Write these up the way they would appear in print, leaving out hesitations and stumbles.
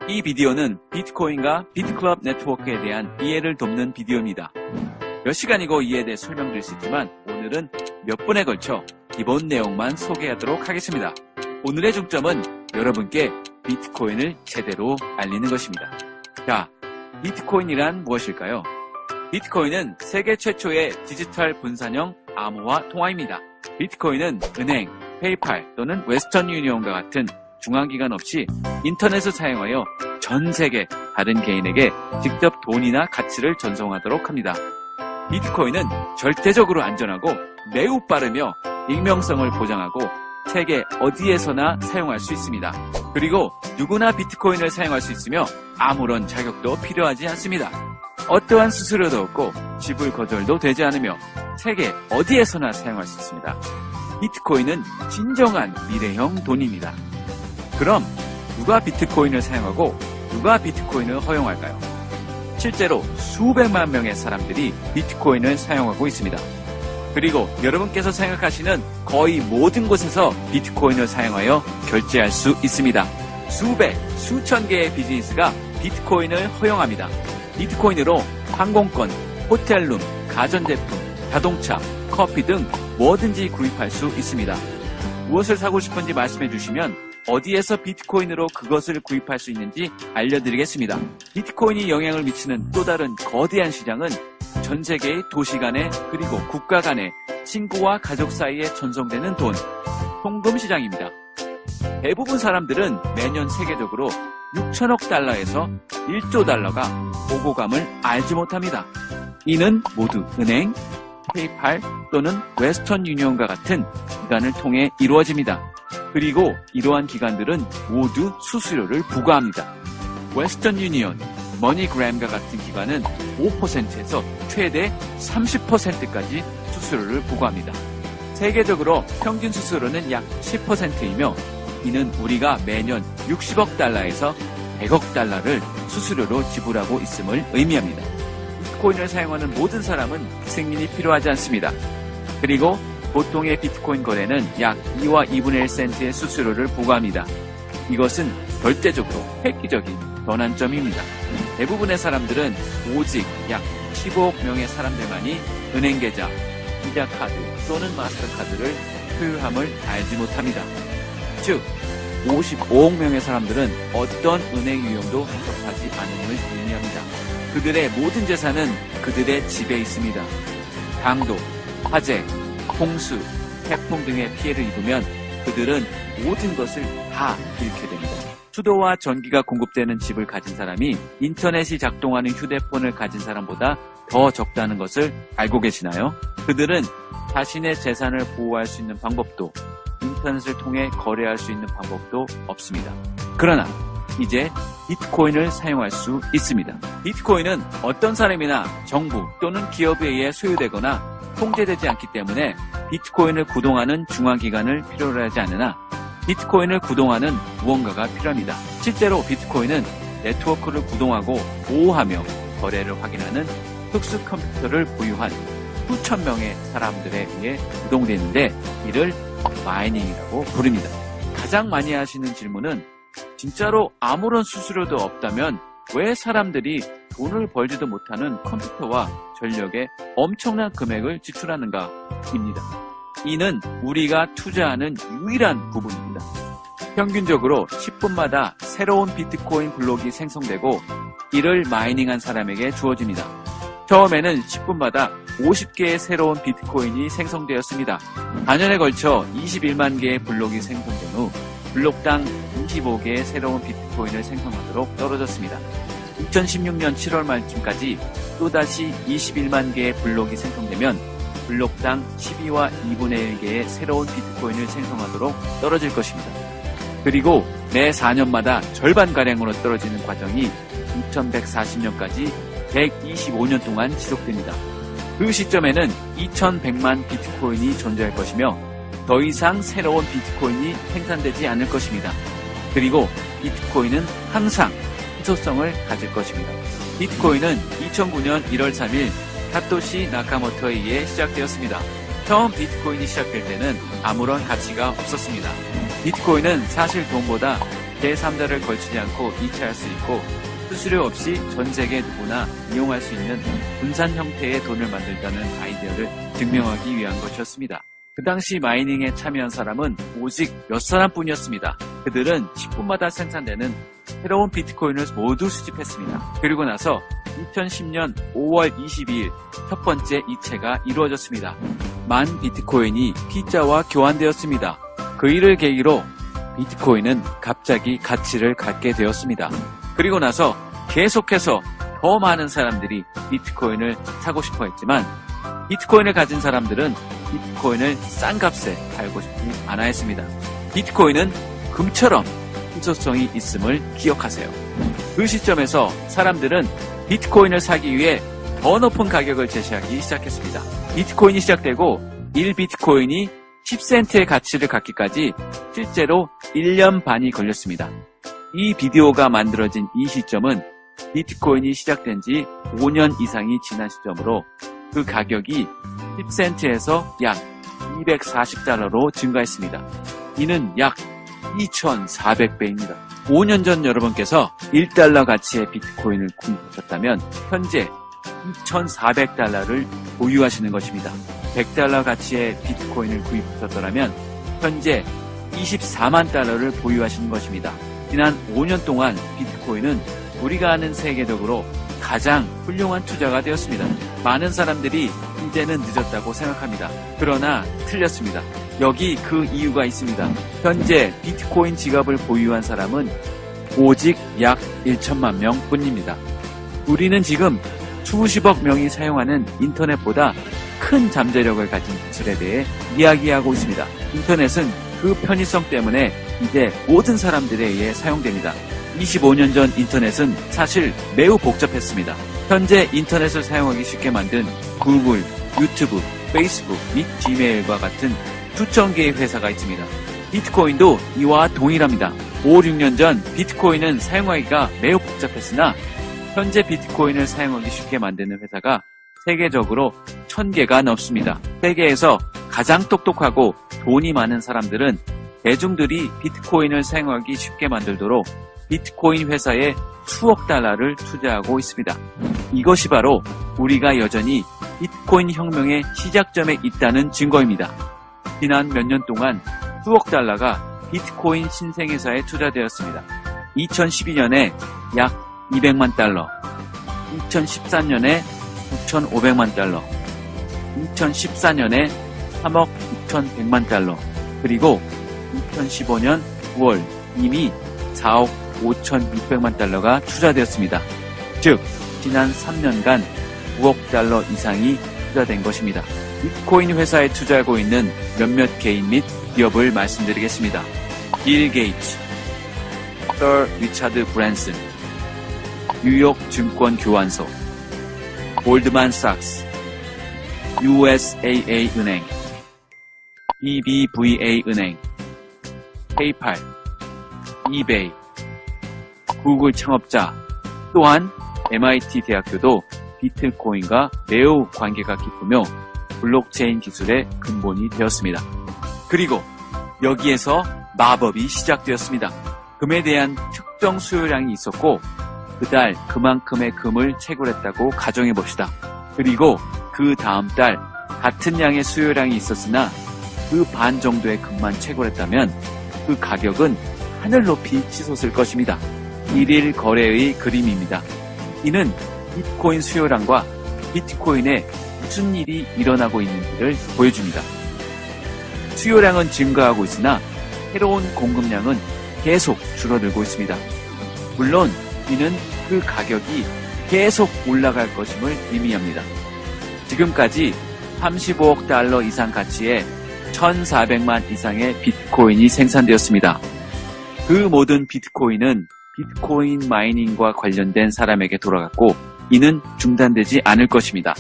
이 비디오는 비트코인과 비트클럽 네트워크에 대한 이해를 돕는 비디오입니다. 몇 시간이고 이에 대해 설명드릴 수 있지만 오늘은 몇 분에 걸쳐 기본 내용만 소개하도록 하겠습니다. 오늘의 중점은 여러분께 비트코인을 제대로 알리는 것입니다. 자, 비트코인이란 무엇일까요? 비트코인은 세계 최초의 디지털 분산형 암호화 통화입니다. 비트코인은 은행, 페이팔 또는 웨스턴 유니온과 같은 중앙기관 없이 인터넷을 사용하여 전 세계 다른 개인에게 직접 돈이나 가치를 전송하도록 합니다. 비트코인은 절대적으로 안전하고 매우 빠르며 익명성을 보장하고 세계 어디에서나 사용할 수 있습니다. 그리고 누구나 비트코인을 사용할 수 있으며 아무런 자격도 필요하지 않습니다. 어떠한 수수료도 없고 지불 거절도 되지 않으며 세계 어디에서나 사용할 수 있습니다. 비트코인은 진정한 미래형 돈입니다. 그럼 누가 비트코인을 사용하고 누가 비트코인을 허용할까요? 실제로 수백만 명의 사람들이 비트코인을 사용하고 있습니다. 그리고 여러분께서 생각하시는 거의 모든 곳에서 비트코인을 사용하여 결제할 수 있습니다. 수백, 수천 개의 비즈니스가 비트코인을 허용합니다. 비트코인으로 항공권, 호텔룸, 가전제품, 자동차, 커피 등 뭐든지 구입할 수 있습니다. 무엇을 사고 싶은지 말씀해 주시면 어디에서 비트코인으로 그것을 구입할 수 있는지 알려드리겠습니다. 비트코인이 영향을 미치는 또 다른 거대한 시장은 전 세계의 도시 간에 그리고 국가 간에 친구와 가족 사이에 전송되는 돈, 송금 시장입니다. 대부분 사람들은 매년 세계적으로 6천억 달러에서 1조 달러가 오고 감을 알지 못합니다. 이는 모두 은행, 페이팔 또는 웨스턴 유니온과 같은 기관을 통해 이루어집니다. 그리고 이러한 기관들은 모두 수수료를 부과합니다. 웨스턴 유니온, 머니그램과 같은 기관은 5%에서 최대 30%까지 수수료를 부과합니다. 세계적으로 평균 수수료는 약 10%이며 이는 우리가 매년 60억 달러에서 100억 달러를 수수료로 지불하고 있음을 의미합니다. 비트코인을 사용하는 모든 사람은 승인이 필요하지 않습니다. 그리고 보통의 비트코인 거래는 약 2와 2분의 1센트의 수수료를 부과합니다. 이것은 절대적으로 획기적인 전환점입니다. 대부분의 사람들은 오직 약 15억 명의 사람들만이 은행 계좌, 비자 카드 또는 마스터카드를 소유함을 알지 못합니다. 즉, 55억 명의 사람들은 어떤 은행 유용도 접하지 않음을 의미합니다. 그들의 모든 재산은 그들의 집에 있습니다. 강도, 화재, 홍수, 태풍 등의 피해를 입으면 그들은 모든 것을 다 잃게 됩니다. 수도와 전기가 공급되는 집을 가진 사람이 인터넷이 작동하는 휴대폰을 가진 사람보다 더 적다는 것을 알고 계시나요? 그들은 자신의 재산을 보호할 수 있는 방법도 인터넷을 통해 거래할 수 있는 방법도 없습니다. 그러나 이제 비트코인을 사용할 수 있습니다. 비트코인은 어떤 사람이나 정부 또는 기업에 의해 소유되거나 통제되지 않기 때문에 비트코인을 구동하는 중앙기관을 필요로 하지 않으나 비트코인을 구동하는 무언가가 필요합니다. 실제로 비트코인은 네트워크를 구동하고 보호하며 거래를 확인하는 특수 컴퓨터를 보유한 수천 명의 사람들에 의해 구동되는데 이를 마이닝이라고 부릅니다. 가장 많이 하시는 질문은 진짜로 아무런 수수료도 없다면 왜 사람들이 돈을 벌지도 못하는 컴퓨터와 전력에 엄청난 금액을 지출하는가? 입니다. 이는 우리가 투자하는 유일한 부분입니다. 평균적으로 10분마다 새로운 비트코인 블록이 생성되고 이를 마이닝한 사람에게 주어집니다. 처음에는 10분마다 50개의 새로운 비트코인이 생성되었습니다. 4년에 걸쳐 21만 개의 블록이 생성된 후 블록당 25개의 새로운 비트코인을 생성하도록 떨어졌습니다. 2016년 7월 말쯤까지 또다시 21만 개의 블록이 생성되면 블록당 12와 2분의 1개의 새로운 비트코인을 생성하도록 떨어질 것입니다. 그리고 매 4년마다 절반가량으로 떨어지는 과정이 2140년까지 125년 동안 지속됩니다. 그 시점에는 2100만 비트코인이 존재할 것이며 더 이상 새로운 비트코인이 생산되지 않을 것입니다. 그리고 비트코인은 항상 희소성을 가질 것입니다. 비트코인은 2009년 1월 3일 사토시 나카모토에 의해 시작되었습니다. 처음 비트코인이 시작될 때는 아무런 가치가 없었습니다. 비트코인은 사실 돈보다 제3자를 걸치지 않고 이체할 수 있고 수수료 없이 전 세계 누구나 이용할 수 있는 분산 형태의 돈을 만들자는 아이디어를 증명하기 위한 것이었습니다. 그 당시 마이닝에 참여한 사람은 오직 몇 사람뿐이었습니다. 그들은 10분마다 생산되는 새로운 비트코인을 모두 수집했습니다. 그리고 나서 2010년 5월 22일 첫 번째 이체가 이루어졌습니다. 만 비트코인이 피자와 교환되었습니다. 그 일을 계기로 비트코인은 갑자기 가치를 갖게 되었습니다. 그리고 나서 계속해서 더 많은 사람들이 비트코인을 사고 싶어 했지만 비트코인을 가진 사람들은 비트코인을 싼 값에 팔고 싶지 않아 했습니다. 비트코인은 금처럼 희소성이 있음을 기억하세요. 그 시점에서 사람들은 비트코인을 사기 위해 더 높은 가격을 제시하기 시작했습니다. 비트코인이 시작되고 1비트코인이 10센트의 가치를 갖기까지 실제로 1년 반이 걸렸습니다. 이 비디오가 만들어진 이 시점은 비트코인이 시작된 지 5년 이상이 지난 시점으로 그 가격이 10센트에서 약 240달러로 증가했습니다. 이는 약 2,400배입니다. 5년 전 여러분께서 1달러 가치의 비트코인을 구입하셨다면 현재 2,400달러를 보유하시는 것입니다. 100달러 가치의 비트코인을 구입하셨더라면 현재 24만 달러를 보유하시는 것입니다. 지난 5년 동안 비트코인은 우리가 아는 세계적으로 가장 훌륭한 투자가 되었습니다. 많은 사람들이 이제는 늦었다고 생각합니다. 그러나 틀렸습니다. 여기 그 이유가 있습니다. 현재 비트코인 지갑을 보유한 사람은 오직 약 1천만 명 뿐입니다. 우리는 지금 수십억 명이 사용하는 인터넷보다 큰 잠재력을 가진 기술에 대해 이야기하고 있습니다. 인터넷은 그 편의성 때문에 이제 모든 사람들에 의해 사용됩니다. 25년 전 인터넷은 사실 매우 복잡했습니다. 현재 인터넷을 사용하기 쉽게 만든 구글, 유튜브, 페이스북 및 지메일과 같은 수천 개의 회사가 있습니다. 비트코인도 이와 동일합니다. 5, 6년 전 비트코인은 사용하기가 매우 복잡했으나 현재 비트코인을 사용하기 쉽게 만드는 회사가 세계적으로 1000개가 넘습니다. 세계에서 가장 똑똑하고 돈이 많은 사람들은 대중들이 비트코인을 사용하기 쉽게 만들도록 비트코인 회사에 수억 달러를 투자하고 있습니다. 이것이 바로 우리가 여전히 비트코인 혁명의 시작점에 있다는 증거입니다. 지난 몇 년 동안 수억 달러가 비트코인 신생회사에 투자되었습니다. 2012년에 약 200만 달러, 2013년에 9,500만 달러, 2014년에 3억 2,100만 달러, 그리고 2015년 9월 이미 4억 5,600만 달러가 투자되었습니다. 즉, 지난 3년간 9억 달러 이상이 투자된 것입니다. 비트코인 회사에 투자하고 있는 몇몇 개인 및 기업을 말씀드리겠습니다. 빌 게이츠, 서 리차드 브랜슨, 뉴욕 증권 교환소, 골드만삭스, USAA 은행, BBVA 은행, 페이팔, 이베이, 구글 창업자, 또한 MIT 대학교도 비트코인과 매우 관계가 깊으며 블록체인 기술의 근본이 되었습니다. 그리고 여기에서 마법이 시작되었습니다. 금에 대한 특정 수요량이 있었고 그달 그만큼의 금을 채굴했다고 가정해봅시다. 그리고 그 다음 달 같은 양의 수요량이 있었으나 그 반 정도의 금만 채굴했다면 그 가격은 하늘 높이 치솟을 것입니다. 일일 거래의 그림입니다. 이는 비트코인 수요량과 비트코인에 무슨 일이 일어나고 있는지를 보여줍니다. 수요량은 증가하고 있으나 새로운 공급량은 계속 줄어들고 있습니다. 물론 이는 그 가격이 계속 올라갈 것임을 의미합니다. 지금까지 35억 달러 이상 가치의 1,400만 이상의 비트코인이 생산되었습니다. 그 모든 비트코인은 비트코인 마이닝과 관련된 사람에게 돌아갔고 이는 중단되지 않을 것입니다.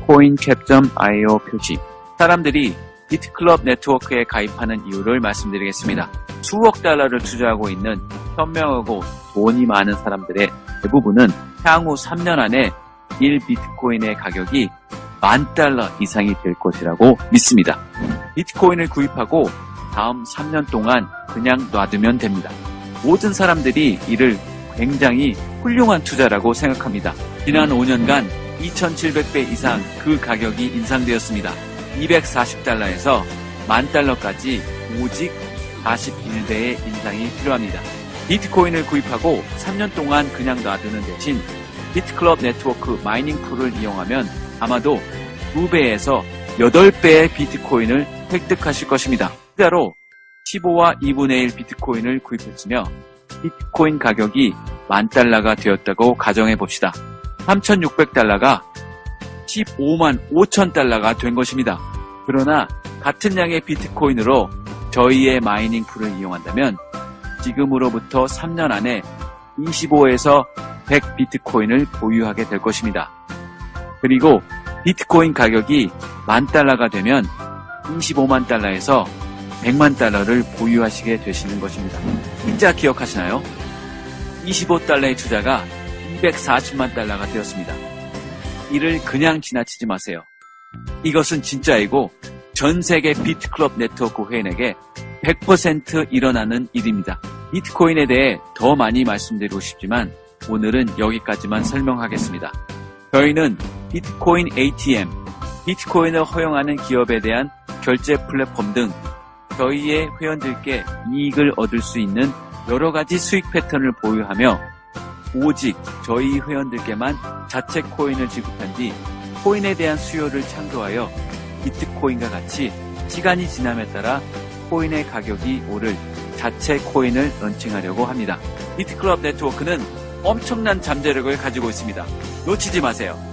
coincap.io 표시. 사람들이 비트클럽 네트워크에 가입하는 이유를 말씀드리겠습니다. 수억 달러를 투자하고 있는 현명하고 돈이 많은 사람들의 대부분은 향후 3년 안에 1비트코인의 가격이 $10,000 이상이 될 것이라고 믿습니다. 비트코인을 구입하고 다음 3년 동안 그냥 놔두면 됩니다. 모든 사람들이 이를 굉장히 훌륭한 투자라고 생각합니다. 지난 5년간 2,700배 이상 그 가격이 인상되었습니다. 240달러에서 10,000달러까지 오직 41배의 인상이 필요합니다. 비트코인을 구입하고 3년 동안 그냥 놔두는 대신 비트클럽 네트워크 마이닝 풀을 이용하면 아마도 2배에서 8배의 비트코인을 획득하실 것입니다. 투자로 15와 2분의 1 비트코인을 구입했으며 비트코인 가격이 10,000달러가 되었다고 가정해 봅시다. 3,600달러가 15만 5천 달러가 된 것입니다. 그러나 같은 양의 비트코인으로 저희의 마이닝 풀을 이용한다면 지금으로부터 3년 안에 25에서 100 비트코인을 보유하게 될 것입니다. 그리고 비트코인 가격이 10,000달러가 되면 25만 달러에서 100만 달러를 보유하시게 되시는 것입니다. 진짜 기억하시나요? 25달러의 투자가 240만 달러가 되었습니다. 이를 그냥 지나치지 마세요. 이것은 진짜이고 전 세계 비트클럽 네트워크 회원에게 100% 일어나는 일입니다. 비트코인에 대해 더 많이 말씀드리고 싶지만 오늘은 여기까지만 설명하겠습니다. 저희는 비트코인 ATM, 비트코인을 허용하는 기업에 대한 결제 플랫폼 등 저희의 회원들께 이익을 얻을 수 있는 여러 가지 수익 패턴을 보유하며 오직 저희 회원들께만 자체 코인을 지급한 뒤 코인에 대한 수요를 창조하여 비트코인과 같이 시간이 지남에 따라 코인의 가격이 오를 자체 코인을 런칭하려고 합니다. 비트클럽 네트워크는 엄청난 잠재력을 가지고 있습니다. 놓치지 마세요.